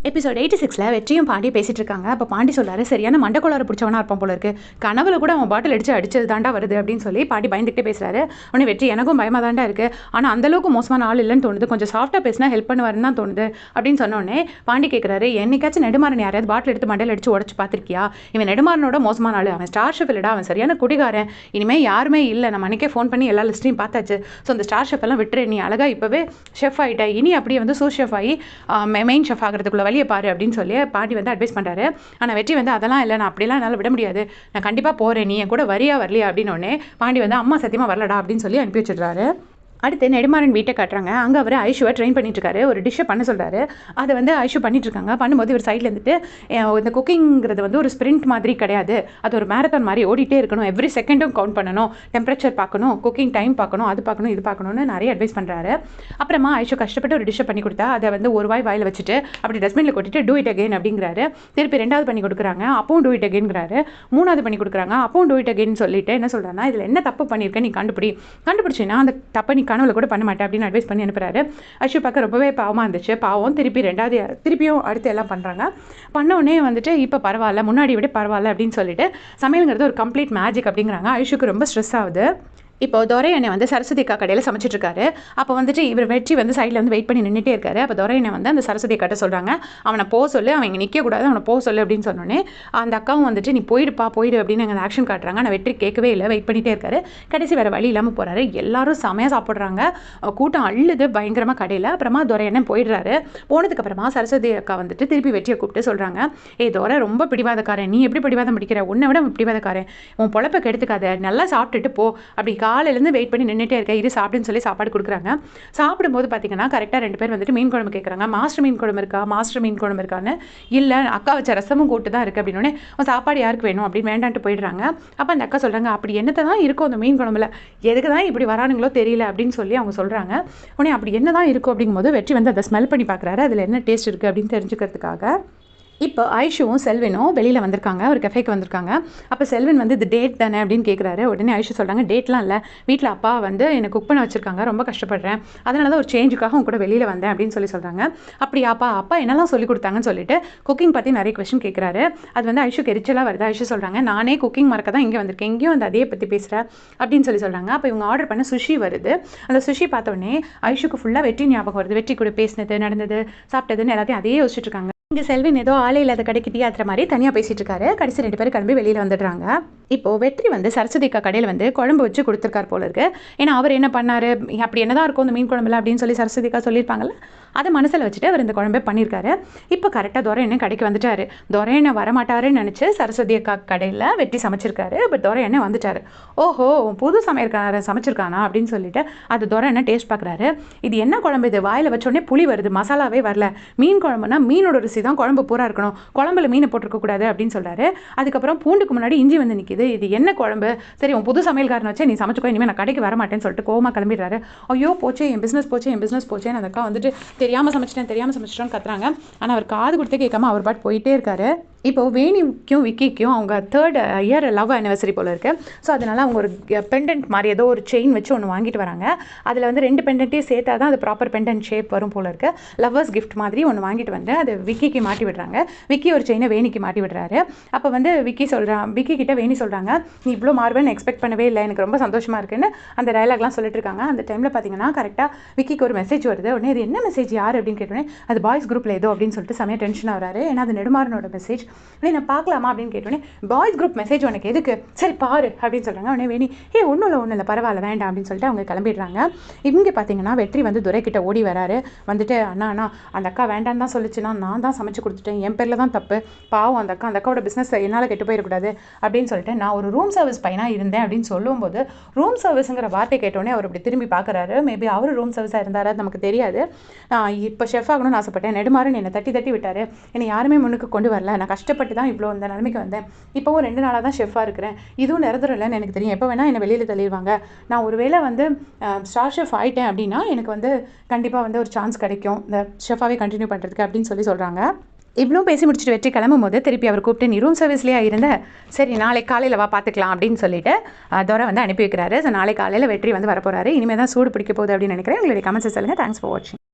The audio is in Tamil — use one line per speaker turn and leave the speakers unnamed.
எபிசோட் 86ல் வெற்றியும் பாண்டி பேசிட்டு இருக்காங்க. அப்போ பாண்டி சொல்றாரு, சரியான மண்டக்கோளாறு பிடிச்சவனா இருப்பான் போல இருக்கு, கனவுல கூட அவன் பாட்டில் அடிச்சது தாண்டா வருது அப்படின்னு சொல்லி பாண்டி பயந்துகிட்டே பேசுறாரு. உடனே வெற்றி, எனக்கும் பயமாக தாண்டா இருக்கு, ஆனால் அந்தளவுக்கு மோசமான ஆள் இல்லைன்னு தோணுது, கொஞ்சம் சாஃப்டாக பேசினா ஹெல்ப் பண்ணுவாருன்னு தான் தோணுது அப்படின்னு சொன்னோடனே பாண்டி கேட்குறாரு, என்னைக்காச்சும் நெடுமாறன் யாராவது பாட்டில் எடுத்து மண்டையில் அடிச்சு உடச்சு பார்த்துருக்கியா? இவன் நெடுமாறனோட மோசமான ஆள், அவன் ஸ்டார் ஷெஃப் இல்லடா, அவன் சரியான குடிகாரன், இனிமேல் யாருமே இல்லை, நம்ம அன்றைக்கே ஃபோன் பண்ணி எல்லா லிஸ்ட்டையும் பார்த்தாச்சு, ஸோ அந்த ஸ்டார் ஷெஃப் எல்லாம் விட்டுரு, நீ அழகா இப்போவே ஷெஃப் ஆகிட்ட, இனி அப்படியே வந்து சூஸ் ஷெஃப் ஆகி மெயின் ஷெஃப் ஆகிறதுக்குள்ள வழியை பாரு அப்படின்னு சொல்லி பாண்டி வந்து அட்வைஸ் பண்ணுறாரு. ஆனால் வெற்றி வந்து அதெல்லாம் இல்லை, நான் அப்படிலாம் என்னால் விட முடியாது, நான் கண்டிப்பாக போகிறேன், நீ என் கூட வரியா வரலையா அப்படின்னோடனே பாண்டி வந்து அம்மா சத்தியமாக வரலடா அப்படின்னு சொல்லி அனுப்பி வச்சிடுறாரு. அடுத்து நெடுமாறன் வீட்டை காட்டுறாங்க. அங்கே அவர் ஐஷுவை ட்ரெயின் பண்ணிட்டுருக்காரு, ஒரு டிஷ்ஷை பண்ண சொல்கிறாரு. அதை வந்து ஐஷு பண்ணிட்டுருக்காங்க. பண்ணும்போது இவர் சைடில் இருந்துட்டு, இந்த குக்கிங்கிறது வந்து ஒரு ஸ்ப்ரிண்ட் மாதிரி கிடையாது, அது ஒரு மேரத்தான் மாதிரி ஓடிட்டே இருக்கணும், எவ்ரி செகண்டும் கவுண்ட் பண்ணணும், டெம்பரேச்சர் பார்க்கணும், குக்கிங் டைம் பார்க்கணும், அது பார்க்கணும், இது பார்க்கணும்னு நிறைய அட்வைஸ் பண்ணுறாரு. அப்புறமா ஐஷு கஷ்டப்பட்டு ஒரு டிஷ்ஷை பண்ணி கொடுத்தா அதை வந்து ஒரு வாயில் வச்சுட்டு அப்படி டஸ்ட்பினில் கொட்டிட்டு டூ இட் அகெயின் அப்படிங்கிறாரு. திருப்பி ரெண்டாவது பண்ணி கொடுக்குறாங்க, அப்பவும் டூ இட் அகெயின்ங்கிறாரு. மூணாவது பண்ணி கொடுக்குறாங்க, அப்பவும் டூ இட் அகெயின் சொல்லிட்டு என்ன சொல்கிறாங்கன்னா, இதில் என்ன தப்பு பண்ணியிருக்கேன் நீ கண்டுபிடிச்சின்னா அந்த தப்பை நீ கனவுல கூட பண்ண மாட்டேன் அப்படின்னு அட்வைஸ் பண்ணி அனுப்புறாரு. ஐஷு பார்க்க ரொம்பவே பாவமாக இருந்துச்சு. பாவம் திருப்பியும் அடுத்து எல்லாம் பண்ணுறாங்க. பண்ணோடனே வந்துட்டு இப்போ பரவாயில்ல, முன்னாடி விட பரவாயில்ல அப்படின்னு சொல்லிட்டு சமையலுங்கிறது ஒரு கம்ப்ளீட் மேஜிக் அப்படிங்கிறாங்க. ஐஷுக்கு ரொம்ப ஸ்ட்ரெஸ் ஆகுது. இப்போ துரை அண்ணன் வந்து சரஸ்வதி அக்கா கடையில் சமைச்சிட்டு இருக்காரு. அப்போ வந்துட்டு இவர் வெற்றி வந்து சைடில் வந்து வெயிட் பண்ணி நின்றுட்டே இருக்காரு. அப்போ துரை அண்ணன் வந்து அந்த சரஸ்வதி அக்காட்ட சொல்கிறாங்க, அவனை போக சொல்லு, அவன் இங்கே நிற்கக்கூடாது, அவனை போக சொல்லு அப்படின்னு சொன்னோன்னே அந்த அக்காவும் வந்துட்டு நீ போயிடு அப்படின்னு அங்கே ஆக்ஷன் காட்டுறாங்க. ஆனால் வெற்றி கேட்கவே இல்லை, வெயிட் பண்ணிகிட்டே இருக்காரு. கடைசி வேறு வழி இல்லாமல் போகிறாரு. எல்லாரும் செமையாக சாப்பிட்றாங்க, கூட்டம் அள்ளுது பயங்கரமாக கடையில். அப்புறமா துரை அண்ணன் போயிடுறாரு. போனதுக்கப்புறமா சரஸ்வதி அக்கா வந்துட்டு திருப்பி வெற்றியை கூப்பிட்டு சொல்கிறாங்க, துரை ரொம்ப பிடிவாதக்காரன், நீ எப்படி பிடிவாதம் பிடிக்கிற, உன்னை விட பிடிவாதக்காரன், உன் பொழப்பை கெடுத்துக்காத, நல்லா சாப்பிட்டுட்டு போ, அப்படி காலையிலேருந்து வெயிட் பண்ணி நின்றுட்டே இருக்க, இரு சாப்பிடுன்னு சொல்லி சாப்பாடு கொடுக்குறாங்க. சாப்பிடும்போது பார்த்தீங்கன்னா கரெக்டாக 2 பேர் வந்துட்டு மீன் குழம்பு கேட்குறாங்க. மாஸ்டர் மீன் குழம்பு இருக்கான்னு, இல்லை அக்கா வச்ச ரசமும் கூட்டு தான் இருக்குது அப்படின்னோடனே சாப்பாடு யாருக்கு வேணும் அப்படின்னு வேண்டான்ட்டு போயிடுறாங்க. அப்போ அந்த அக்கா சொல்கிறாங்க, அப்படி என்னத்தை தான் இருக்கும் அந்த மீன் குழம்புல, எதுக்கு தான் இப்படி வரானுங்களோ தெரியல அப்படின்னு சொல்லி அவங்க சொல்கிறாங்க. உடனே அப்படி என்ன தான் இருக்கும் அப்படிங்கும்போது வெற்றி வந்து அதை ஸ்மெல் பண்ணி பார்க்குறாரு, அதில் என்ன டேஸ்ட் இருக்குது அப்படின்னு தெரிஞ்சுக்கிறதுக்காக. இப்போ ஐஷுவும் செல்வினும் வெளியில் வந்திருக்காங்க, ஒரு கஃபேக்கு வந்திருக்காங்க. அப்போ செல்வின் வந்து இது டேட் தானே அப்படின்னு கேட்குறாரு. உடனே ஐஷு சொல்கிறாங்க, டேட்லாம் இல்லை, வீட்டில் அப்பா வந்து எனக்கு குக் பண்ண வச்சுருக்காங்க, ரொம்ப கஷ்டப்படுறேன், அதனால தான் ஒரு சேஞ்சுக்காக அவங்க கூட வெளியில் வந்தேன் அப்படின்னு சொல்லி சொல்கிறாங்க. அப்படியாப்பா, அப்பா என்னெல்லாம் சொல்லி கொடுத்தாங்கன்னு சொல்லிட்டு குக்கிங் பற்றி நிறைய கொஸ்டின் கேட்குறாரு. அது வந்து ஐஷுக்கு எரிச்சலாக வருது. ஐஷு சொல்கிறாங்க, நானே குக்கிங் மறக்க தான் இங்கே வந்திருக்கேன், எங்கேயும் வந்து அதே பற்றி பேசுகிறேன் அப்படின்னு சொல்லி சொல்கிறாங்க. அப்போ இவங்க ஆர்டர் பண்ண சுஷி வருது. அந்த சுஷி பார்த்தோன்னே ஐஷுக்கு ஃபுல்லாக வெற்றி ஞாபகம் வருது. வெற்றி கூட பேசினது, நடந்தது, சாப்பிட்டதுன்னு எல்லாத்தையும் அதே யோசிச்சுட்டு இருக்காங்க. இங்கே செல்வின் ஏதோ ஆளே இல்லாத கடைக்கு டீ ஆத்துற மாதிரி தனியாக பேசிகிட்டு இருக்காரு. கடைசி 2 பேர் கிளம்பி வெளியில் வந்துடுறாங்க. இப்போது வெற்றி வந்து சரஸ்வதி அக்கா கடையில் வந்து குழம்பு வச்சு கொடுத்துருக்கார் போல இருக்கு. ஏன்னா அவர் என்ன பண்ணார், அப்படி என்னதான் இருக்கும் இந்த மீன் குழம்புல அப்படின்னு சொல்லி சரஸ்வதி அக்கா சொல்லியிருப்பாங்கல்ல, அதை மனசில் வச்சுட்டு அவர் இந்த குழம்பே பண்ணியிருக்காரு. இப்போ கரெக்டாக துரை அண்ணன் கடைக்கு வந்துட்டார். துரை அண்ணன் வரமாட்டாருன்னு நினச்சி சரஸ்வதி அக்கா கடையில் வெற்றி சமைச்சிருக்காரு. பட் துரை அண்ணன் வந்துட்டார். ஓஹோ, புது சமையல்காரர் சமைச்சிருக்கானா அப்படின்னு சொல்லிட்டு அது துரை அண்ணன் டேஸ்ட் பார்க்குறாரு. இது என்ன குழம்பு, இது வாயில் வச்சோடனே புளி வருது, மசாலாவே வரல, மீன் குழம்புனா மீனோட ருசி தான் குழம்பு பூரா இருக்கணும், குழம்புல மீனை போட்டிருக்கக்கூடாது அப்படின்னு சொல்கிறாரு. அதுக்கப்புறம் பூண்டுக்கு முன்னாடி இஞ்சி வந்து நிற்கிது, இது என்ன குழம்பு, சரி உன் புது சமையல்காரன் வச்சே நீ சமைச்சுக்கோ, இனிமேல் நான் கடைக்கு வர மாட்டேன்னு சொல்லிட்டு கோவமாக கிளம்பிடுறாரு. ஐயோ போச்சே, என் பிஸ்னஸ் போச்சேன்னு அந்த அக்கா வந்துட்டு தெரியாமல் சமைச்சிட்டேன்னு கத்துறாங்க. ஆனால் அவர் காது கொடுத்தே கேட்காம அவர் பாட்டு போயிட்டே இருக்காரு. இப்போ வேணிக்கும் விக்கிக்கும் அவங்க 3rd இயர் லவ் ஆனிவர்சரி போல இருக்குது. ஸோ அதனால் அவங்க ஒரு பெண்டன்ட் மாதிரி ஏதோ ஒரு செயின் வச்சு ஒன்று வாங்கிட்டு வராங்க. அதில் வந்து 2 பெண்டன்ட்டையும் சேர்த்தா தான் அது ப்ராப்பர் பெண்டன்ட் ஷேப் வரும் போல இருக்குது. லவ்வர்ஸ் கிஃப்ட் மாதிரி ஒன்று வாங்கிட்டு வந்து அது விக்கிக்கு மாட்டி விடுறாங்க. விக்கி ஒரு செயினை வேணிக்கு மாட்டி விடுறாரு. அப்போ வந்து விக்கி கிட்ட வேணி சொல்கிறாங்க, நீ இவ்வளோ மாறுவேன்னு எக்ஸ்பெக்ட் பண்ணவே இல்லை, எனக்கு ரொம்ப சந்தோஷமாக இருக்குன்னு அந்த டயலாக்லாம் சொல்லிட்டு இருக்காங்க. அந்த டைமில் பார்த்தீங்கன்னா கரெக்டாக விக்கிக்கு ஒரு மெசேஜ் வருது. உடனே இது என்ன மெசேஜ் யார் அப்படின்னு கேட்டோன்னே அது பாய்ஸ் குரூப்பில் ஏதோ அப்படின்னு சொல்லிட்டு செமையாக டென்ஷன் ஆகிறாரு. ஏன்னா அது நெடுமாறனோட மெசேஜ். உடனே நான் பார்க்கலாமா அப்படின்னு கேட்டோன்னே பாய்ஸ் குரூப் மெசேஜ் உனக்கு எதுக்கு, சரி பாரு அப்படின்னு சொல்கிறாங்க. உடனே வேணி ஒன்றும் இல்லை பரவாயில்ல வேண்டாம் அப்படின்னு சொல்லிட்டு அவங்க கிளம்பிடுறாங்க. இவங்க பார்த்தீங்கன்னா வெற்றி வந்து துரை கிட்ட ஓடி வராரு. வந்துட்டு அண்ணா அந்த அக்கா வேண்டான்னு தான் சொல்லிச்சுன்னா நான் தான் சமைச்சு கொடுத்துட்டேன், என் பேரில் தான் தப்பு, பாவம் அந்த அக்காவோட பிஸ்னஸ் என்னால் கெட்டு போயிடக்கூடாது அப்படின்னு சொல்லிட்டு நான் ஒரு ரூம் சர்வீஸ் பையனாக இருந்தேன் அப்படின்னு சொல்லும்போது ரூம் சர்வீஸுங்கிற வார்த்தை கேட்டோன்னே அவர் இப்படி திரும்பி பார்க்குறாரு. மேபி அவர் ரூம் சர்வீஸாக இருந்தார், நமக்கு தெரியாது. நான் இப்போ ஷெஃப் ஆகணும்னு ஆசைப்பட்டேன், நெடுமாறன் என்னை தட்டி விட்டார், என்னை யாருமே முன்னுக்கு கொண்டு வரல, நான் கஷ்டப்பட்டு தான் இவ்வளோ இந்த நிலைமைக்கு வந்தேன், இப்போவும் 2 நாளாக தான் ஷெஃபாக இருக்கிறேன், இதுவும் நிரந்தரம் இல்லைன்னு எனக்கு தெரியும், எப்போ வேணால் என்னை வெளியில் தள்ளிடுவாங்க, நான் ஒரு வேளை வந்து ஸ்டார் ஷெஃப் ஆகிட்டேன் அப்படின்னா எனக்கு வந்து கண்டிப்பாக வந்து ஒரு சான்ஸ் கிடைக்கும் இந்த ஷெஃபாகவே கண்டினியூ பண்ணுறதுக்கு அப்படின்னு சொல்கிறாங்க. இவ்வளோ பேசி முடிச்சுட்டு வெற்றி கிளம்பும் போது திருப்பி அவர் கூப்பிட்டு நீ ரூம் சர்வீஸ்லேயே இருந்த, சரி நாளை காலையில் வா பார்த்துக்கலாம் அப்படின்னு சொல்லிட்டு துரை வந்து அனுப்பி வைக்கிறாரு. ஸோ நாளை காலையில் வெற்றி வந்து வரப்போகிறாரு. இனிமேல் தான் சூடு பிடிக்க போகுது அப்படின்னு நினைக்கிறேன். உங்களுடைய கமெண்ட்ஸ் சொல்லுங்கள். தேங்க்ஸ் ஃபார் வாட்சிங்.